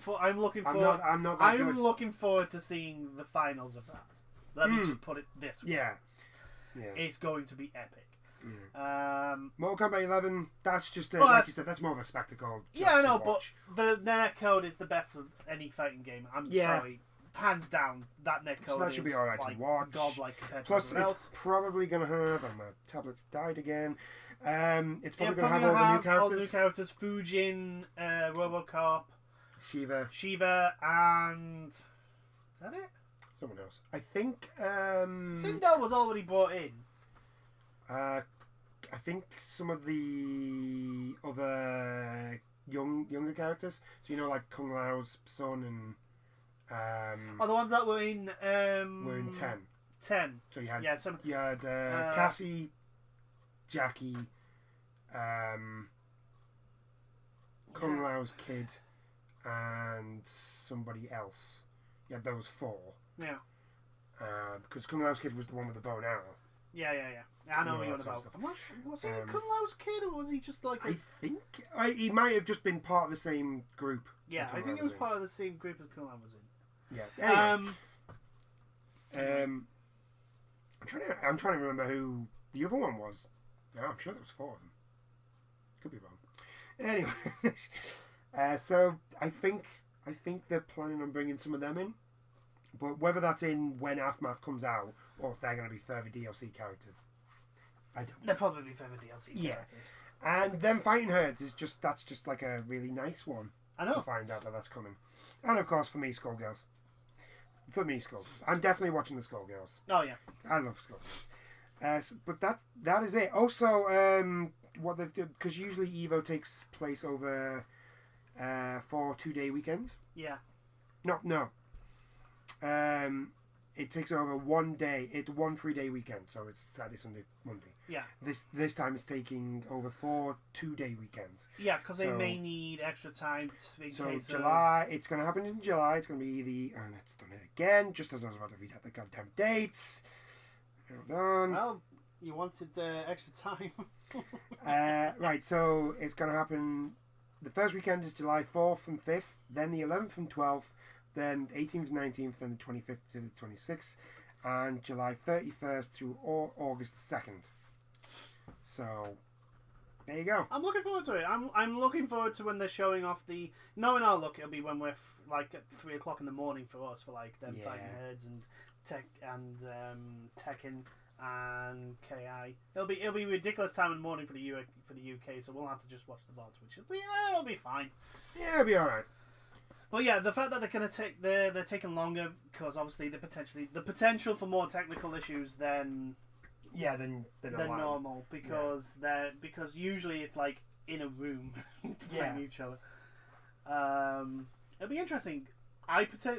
forward to seeing the finals of that. Let me just put it this way. Yeah. It's going to be epic. Mortal Kombat 11. That's just Well, like you said. That's more of a spectacle. Yeah, I to know, but watch. the netcode is the best of any fighting game. I'm sorry, hands down, that netcode. So that should be is alright to like watch. godlike compared to Plus, everyone it's else. probably going to have. And my tablet's died again. It's probably It'll going to have all the new characters. All the new characters: Fujin, RoboCop, Shiva, and is that it? someone else. I think. Sindel was already brought in. I think some of the other younger characters. So like Kung Lao's son and The ones that were in were in 10. 10. So you had some you had Cassie, Jackie, Kung Lao's kid, and somebody else. You had those 4. Yeah. Because Kung Lao's kid was the one with the bow and arrow. Yeah. I know what you're on about. I'm not sure, was he Kung Lao's kid or was he just like I think he might have just been part of the same group. Yeah, I think he was part of the same group as Kung Lao was in. Yeah. Anyway, I'm trying to remember who the other one was. No, I'm sure there was 4 of them. Could be wrong. Anyway, so I think they're planning on bringing some of them in, but whether that's in when Aftermath comes out or if they're going to be further DLC characters, I don't know. They're probably further DLC characters. And them fighting herds that's just like a really nice one. I know. To find out that that's coming, and of course for me, Skullgirls. I'm definitely watching the Skullgirls. Oh yeah, I love Skullgirls. But that is it. Also, what they've done, because usually Evo takes place over 4 2-day weekends. Yeah. No. It takes over 1 day. It's 1 3-day weekend, so it's Saturday, Sunday, Monday. Yeah. This time it's taking over 4 2-day weekends. Yeah, because they may need extra time. So July, it's going to happen in July. It's going to be and it's done it again. Just as I was about to read out the goddamn dates. Hold on. Well, you wanted extra time. Right, so it's going to happen. The first weekend is July 4th and 5th, then the 11th and 12th, then 18th and 19th, then the 25th to the 26th, and July 31st to August the 2nd. So, there you go. I'm looking forward to it. I'm looking forward to when they're showing off the... Knowing our luck, it'll be when we're like at 3 o'clock in the morning for us, for like them fighting herds and Tekken and KI. It'll be ridiculous time in the morning for the UK, so we'll have to just watch the VODs, which it'll be fine. Yeah, it'll be alright. But yeah, the fact that they're taking longer because obviously the potential for more technical issues than normal because usually it's like in a room playing each other. It'll be interesting.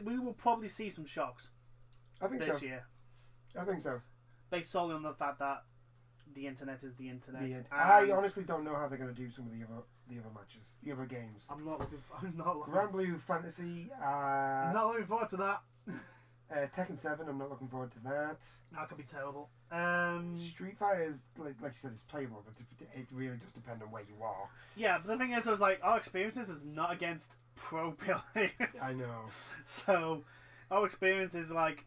We will probably see some shocks. I think this so. year. I think so. Based solely on the fact that the internet is the internet. I honestly don't know how they're going to do some of the other matches, the other games. I'm not looking. Grand Blue Fantasy. I'm not looking forward to that. Tekken 7. I'm not looking forward to that. That could be terrible. Street Fighter is like you said, it's playable, but it really does depend on where you are. Yeah, but the thing is, I was like, our experiences is not against pro players. I know. So our experience is like,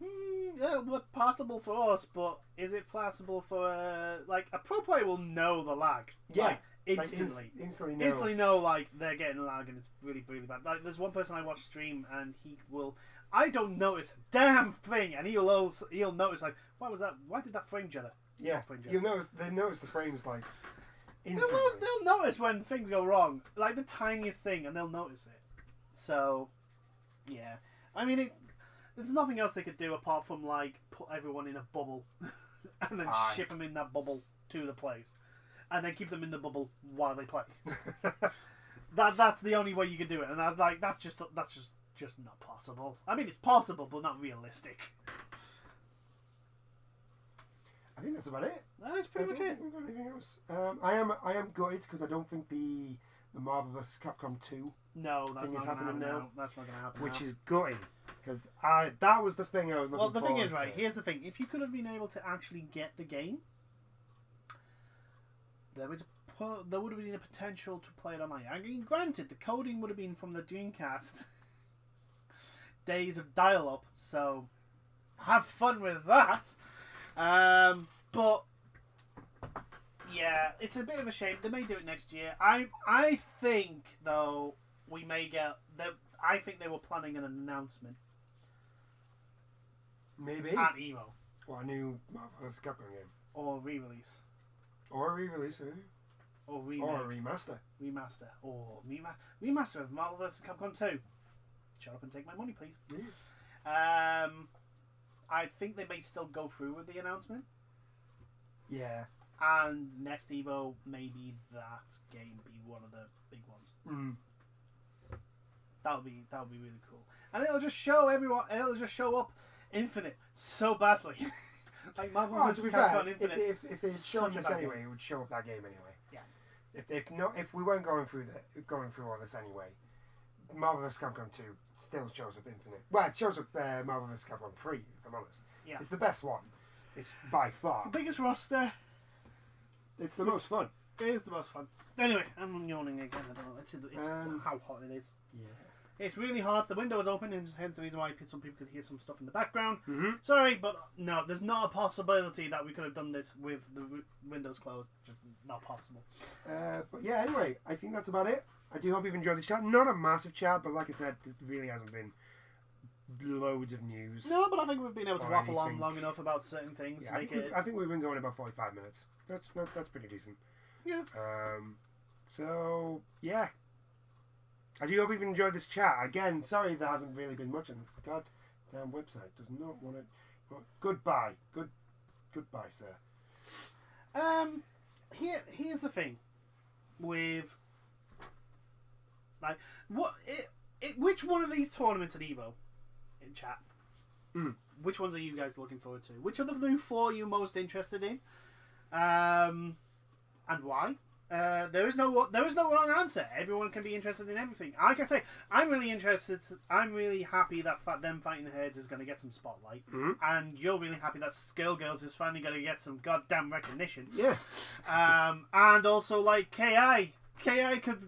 possible for us, but is it possible for like a pro player will know the lag? Yeah. Like, instantly. Instantly know like they're getting lag and it's really, really bad. Like there's one person I watch stream and I don't notice a damn thing and he'll notice like, why did that frame judder? Yeah. They notice the frames like instantly. They'll notice when things go wrong. Like the tiniest thing and they'll notice it. So yeah. I mean there's nothing else they could do apart from like put everyone in a bubble and then ship them in that bubble to the place, and then keep them in the bubble while they play. That's the only way you can do it, and I was like, that's just not possible. I mean, it's possible, but not realistic. I think that's about it. That is pretty much it. We've got anything else? I am gutted because I don't think the Marvel vs. Capcom 2 No, that's not happening now. That's not going to happen. Which is gutting because that was the thing I was looking Well, the thing is, forward right, to. here's the thing. If you could have been able to actually get the game, there would have been a potential to play it online. I mean, granted, the coding would have been from the Dreamcast days of dial-up, so have fun with that. But Yeah, it's a bit of a shame. They may do it next year. I think though we may get the. I think they were planning an announcement Maybe. at Evo Or a new Marvel vs. Capcom game. or re-release Or a re-release. or remake, Or a remaster. remaster or remaster of Marvel vs. Capcom 2. Shut up and take my money, please. Yeah. I think they may still go through with the announcement, Yeah. and next Evo maybe that game be one of the big ones. Mm. That would be really cool, and it'll just show everyone. It'll just show up Infinite so badly, like Marvel Well, to vs. be Capcom fair, Infinite. if they'd shown Such a this bad anyway, game. it would show up that game anyway. Yes. If we weren't going through all this anyway, Marvel vs. Capcom 2 still shows up Infinite. Well, it shows up Marvel vs. Capcom 3, if I'm honest. Yeah. It's the best one. It's by far. The biggest roster. It's the most fun. It is the most fun. Anyway, I'm yawning again. I don't know. It's how hot it is. Yeah. It's really hot. The window is open, and hence the reason why some people could hear some stuff in the background. Mm-hmm. Sorry, but no, there's not a possibility that we could have done this with the windows closed. Just not possible. But yeah, anyway, I think that's about it. I do hope you've enjoyed this chat. Not a massive chat, but like I said, there really hasn't been loads of news. No, but I think we've been able to Or waffle on anything. long enough about certain things. Yeah, to make it. I think we've been going about 45 minutes. That's pretty decent. Yeah. So yeah, I do hope you've enjoyed this chat. Again, sorry there hasn't really been much on this goddamn website. Does not want to. Goodbye, goodbye, sir. Here's the thing, with like which one of these tournaments at Evo in chat? Mm. Which ones are you guys looking forward to? Which of the new four are you most interested in? And why? There is no wrong answer. Everyone can be interested in everything. Like I say, I'm really interested. I'm really happy that them fighting heads is going to get some spotlight, and you're really happy that Skill Girls is finally going to get some goddamn recognition. Yeah. And also like KI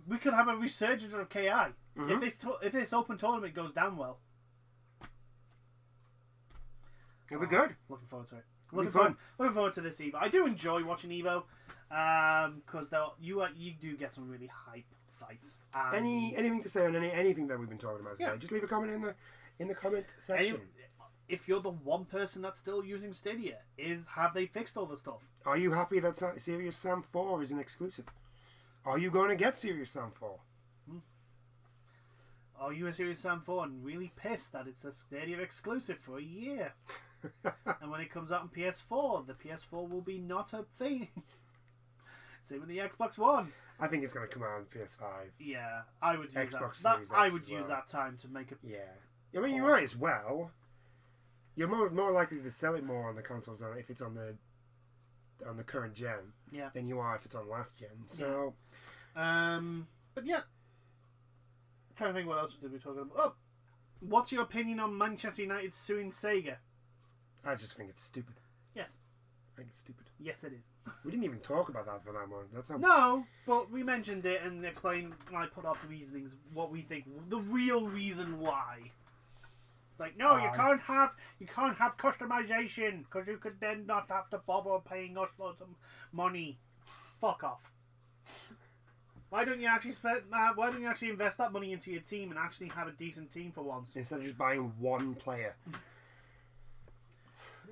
we could have a resurgence of KI if this open tournament goes down well. It'll be good. Looking forward to it. It'll be fun. Looking forward to this Evo. I do enjoy watching Evo, because you do get some really hype fights. Anything to say on anything that we've been talking about today? Yeah. Just leave a comment in the comment section. If you're the one person that's still using Stadia, have they fixed all the stuff? Are you happy that Serious Sam 4 is an exclusive? Are you going to get Serious Sam 4? Are you a Serious Sam 4 and really pissed that it's a Stadia exclusive for a year? And when it comes out on PS4, the PS4 will be not a thing. Same with the Xbox One. I think it's going to come out on PS5. Yeah, I would use Xbox that. Series I X would as use well. that time to make a. Yeah. I mean, you might as well. You're more likely to sell it more on the consoles if it's on the current gen than you are if it's on last gen. So, but yeah, I'm trying to think what else did we talk about. Oh, what's your opinion on Manchester United suing Sega? I just think it's stupid. Yes. I think it's stupid. Yes, it is. We didn't even talk about that for that one. That's how. No, but we mentioned it and explained. I put up the reasonings, what we think, the real reason why. It's like, no, you can't have customization because you could then not have to bother paying us lots of money. Fuck off. Why don't you actually why don't you actually invest that money into your team and actually have a decent team for once? Instead of just buying one player.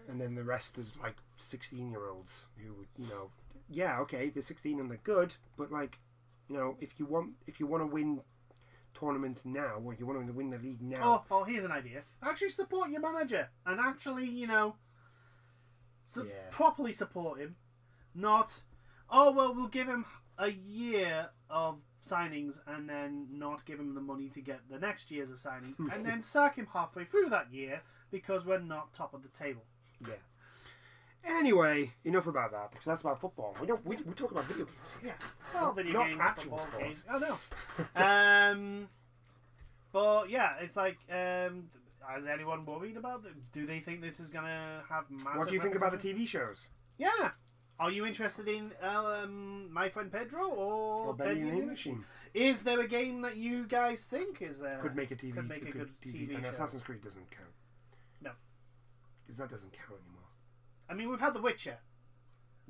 And then the rest is like 16-year-olds who, yeah, okay, they're 16 and they're good, but like, if you want to win tournaments now, or you want to win the league now. Oh, here's an idea. Actually support your manager and actually, properly support him. Not, we'll give him a year of signings and then not give him the money to get the next year's of signings and then sack him halfway through that year because we're not top of the table. Yeah. Anyway, enough about that because that's about football. We talk about video games. Yeah. Well, video not games, actual football sports. games. I know. But yeah, it's like, has anyone worried about it? Do they think this is gonna have massive? What do you think about the repercussions? TV shows? Yeah. Are you interested in My Friend Pedro or Bendy and the Bendy Machine? Is there a game that you guys think is Could make a TV. Could make a good TV and show? Assassin's Creed doesn't count. No. Because that doesn't count anymore. I mean, we've had The Witcher.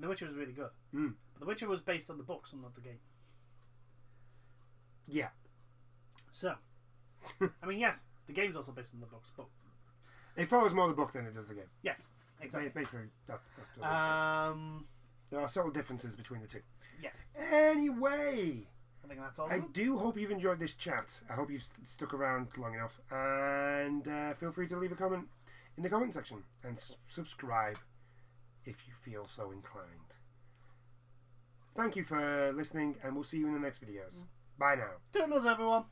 The Witcher was really good. Mm. But The Witcher was based on the books and not the game. Yeah. So, I mean, yes, the game's also based on the books, but It follows more the book than it does the game. yes, exactly. Basically, that there are subtle differences between the two. Yes, Anyway, I think that's all. I do hope you've enjoyed this chat. I hope you've stuck around long enough. And feel free to leave a comment in the comment section. And subscribe if you feel so inclined. Thank you for listening, and we'll see you in the next videos. Bye now. Toodles, everyone.